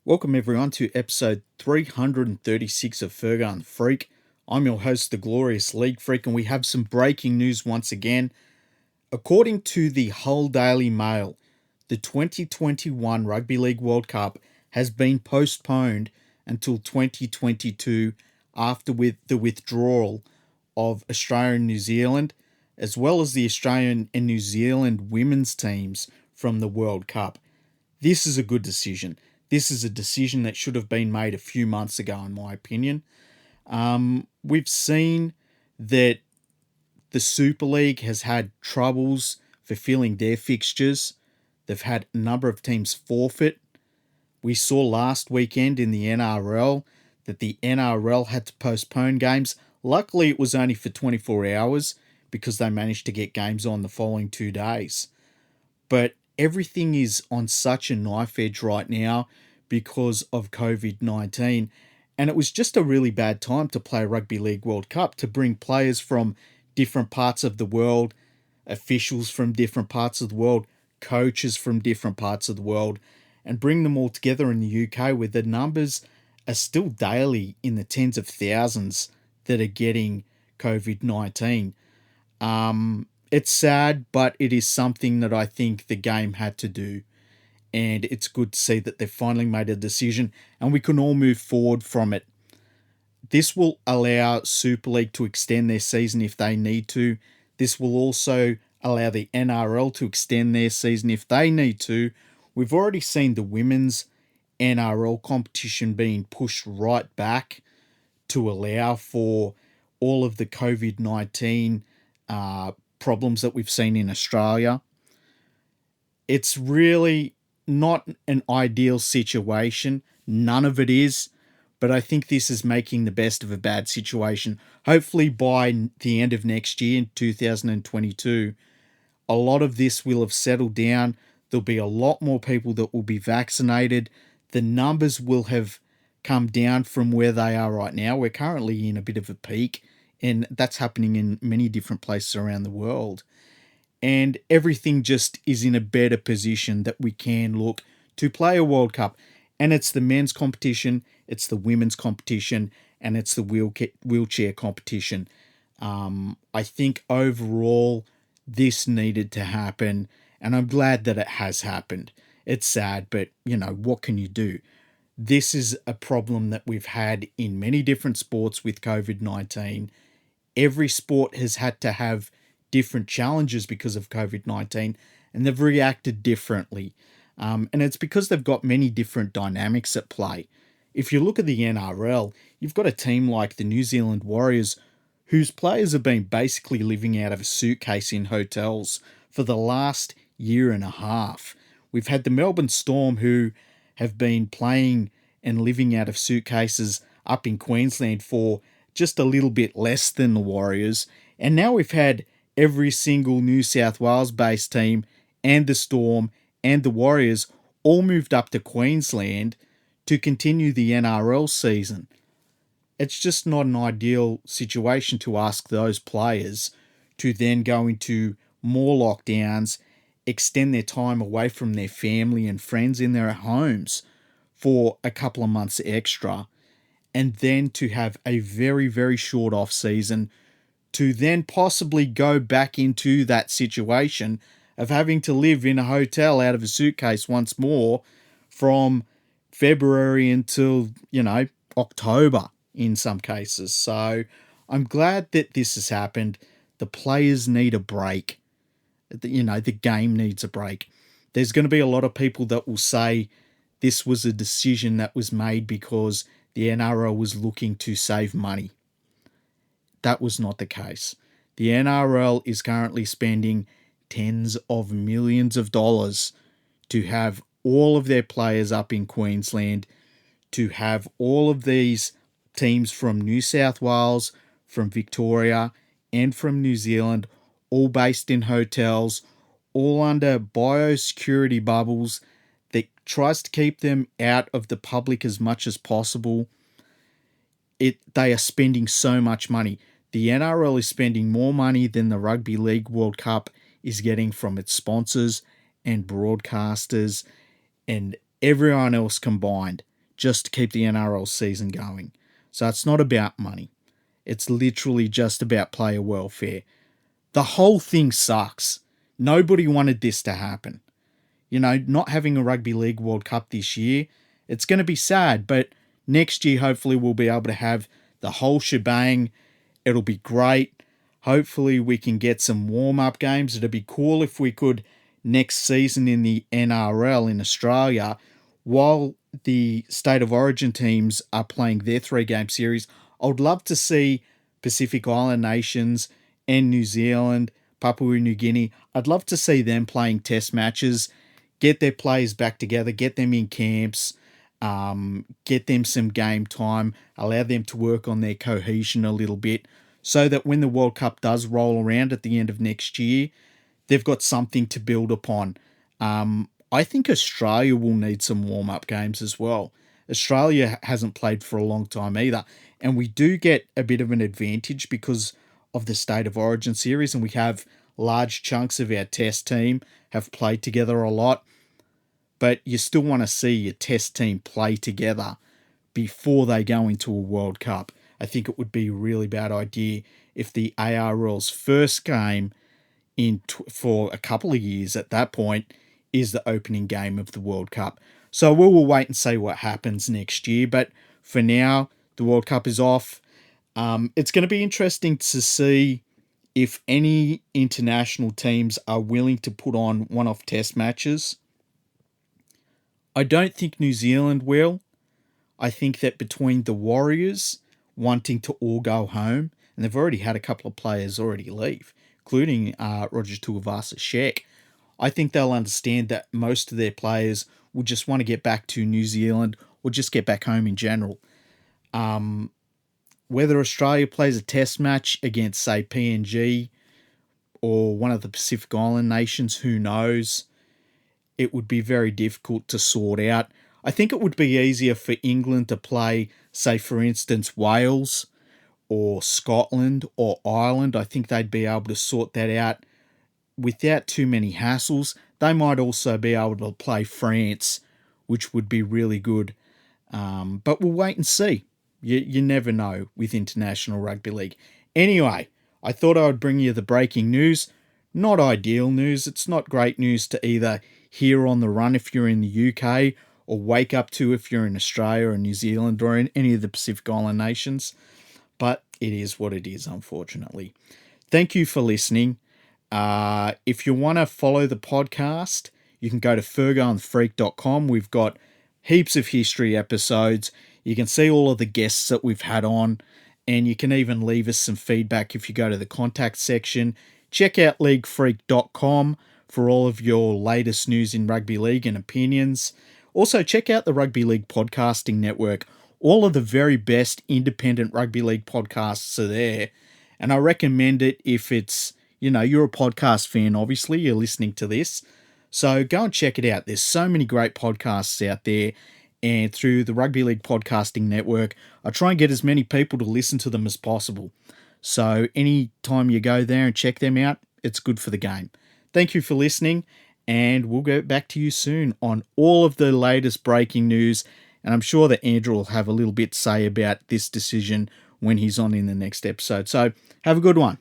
Welcome everyone to episode 336 of Fergo and the Freak. I'm your host, the Glorious League Freak, and we have some breaking news once again. According to the Hull Daily Mail, the 2021 Rugby League World Cup has been postponed until 2022 after the withdrawal of Australia and New Zealand, as well as the Australian and New Zealand women's teams from the World Cup. This is a good decision. This is a decision that should have been made a few months ago, in my opinion. We've seen that the Super League has had troubles fulfilling their fixtures. They've had a number of teams forfeit. We saw last weekend in the NRL that the NRL had to postpone games. Luckily, it was only for 24 hours because they managed to get games on the following 2 days. But everything is on such a knife edge right now because of COVID-19. And it was just a really bad time to play Rugby League World Cup, to bring players from different parts of the world, officials from different parts of the world, coaches from different parts of the world, and bring them all together in the UK, where the numbers are still daily in the tens of thousands that are getting COVID-19. It's sad, but it is something that I think the game had to do. And it's good to see that they've finally made a decision and we can all move forward from it. This will allow Super League to extend their season if they need to. This will also allow the NRL to extend their season if they need to. We've already seen the women's NRL competition being pushed right back to allow for all of the COVID-19 problems that we've seen in Australia. It's really not an ideal situation. None of it is. But I think this is making the best of a bad situation. Hopefully by the end of next year, in 2022, a lot of this will have settled down. There'll be a lot more people that will be vaccinated. The numbers will have come down from where they are right now. We're currently in a bit of a peak, and that's happening in many different places around the world. And everything just is in a better position that we can look to play a World Cup. And it's the men's competition, it's the women's competition, and it's the wheelchair competition. I think overall this needed to happen, and I'm glad that it has happened. It's sad, but, what can you do? This is a problem that we've had in many different sports with COVID-19. Every sport has had to have different challenges because of COVID-19, and they've reacted differently. And it's because they've got many different dynamics at play. If you look at the NRL, you've got a team like the New Zealand Warriors, whose players have been basically living out of a suitcase in hotels for the last year and a half. We've had the Melbourne Storm, who have been playing and living out of suitcases up in Queensland for just a little bit less than the Warriors. And now we've had every single New South Wales-based team and the Storm and the Warriors all moved up to Queensland to continue the NRL season. It's just not an ideal situation to ask those players to then go into more lockdowns, extend their time away from their family and friends in their homes for a couple of months extra, and then to have a very, very short off season, to then possibly go back into that situation of having to live in a hotel out of a suitcase once more from February until, October in some cases. So I'm glad that this has happened. The players need a break. The game needs a break. There's going to be a lot of people that will say this was a decision that was made because the NRL was looking to save money. That was not the case. The NRL is currently spending tens of millions of dollars to have all of their players up in Queensland, to have all of these teams from New South Wales, from Victoria, and from New Zealand, all based in hotels, all under biosecurity bubbles that tries to keep them out of the public as much as possible. They are spending so much money. The NRL is spending more money than the Rugby League World Cup is getting from its sponsors and broadcasters and everyone else combined. just to keep the NRL season going. So it's not about money. It's literally just about player welfare. The whole thing sucks. Nobody wanted this to happen. Not having a Rugby League World Cup this year, it's going to be sad, but next year hopefully we'll be able to have the whole shebang. It'll be great. Hopefully we can get some warm-up games. It'd be cool if we could next season in the NRL in Australia, while the State of Origin teams are playing their 3-game series, I would love to see Pacific Island nations and New Zealand, Papua New Guinea, I'd love to see them playing test matches, get their players back together, get them in camps, get them some game time, allow them to work on their cohesion a little bit, so that when the World Cup does roll around at the end of next year, they've got something to build upon. I think Australia will need some warm-up games as well. Australia hasn't played for a long time either, and we do get a bit of an advantage because of the State of Origin series, and we have large chunks of our test team have played together a lot, but you still want to see your test team play together before they go into a World Cup. I think it would be a really bad idea if the ARL's first game for a couple of years at that point is the opening game of the World Cup. So we will wait and see what happens next year, but for now, the World Cup is off. It's going to be interesting to see if any international teams are willing to put on one-off test matches. I don't think New Zealand will. I think that between the Warriors wanting to all go home, and they've already had a couple of players already leave, including Roger Tuivasa-Sheck, I think they'll understand that most of their players will just want to get back to New Zealand or just get back home in general. Whether Australia plays a test match against, say, PNG or one of the Pacific Island nations, who knows? It would be very difficult to sort out. I think it would be easier for England to play, say, for instance, Wales or Scotland or Ireland. I think they'd be able to sort that out without too many hassles. They might also be able to play France, which would be really good. But we'll wait and see. You never know with International Rugby League. Anyway, I thought I would bring you the breaking news. Not ideal news. It's not great news to either hear on the run if you're in the UK or wake up to if you're in Australia or New Zealand or in any of the Pacific Island nations. But it is what it is, unfortunately. Thank you for listening. If you want to follow the podcast, you can go to fergoandthefreak.com. We've got heaps of history episodes. You can see all of the guests that we've had on, and you can even leave us some feedback if you go to the contact section. Check out leaguefreak.com for all of your latest news in rugby league and opinions. Also, check out the Rugby League Podcasting Network. All of the very best independent rugby league podcasts are there, and I recommend it if it's, you're a podcast fan, obviously, you're listening to this. So go and check it out. There's so many great podcasts out there. And through the Rugby League Podcasting Network, I try and get as many people to listen to them as possible. So anytime you go there and check them out, it's good for the game. Thank you for listening, and we'll get back to you soon on all of the latest breaking news. And I'm sure that Andrew will have a little bit to say about this decision when he's on in the next episode. So have a good one.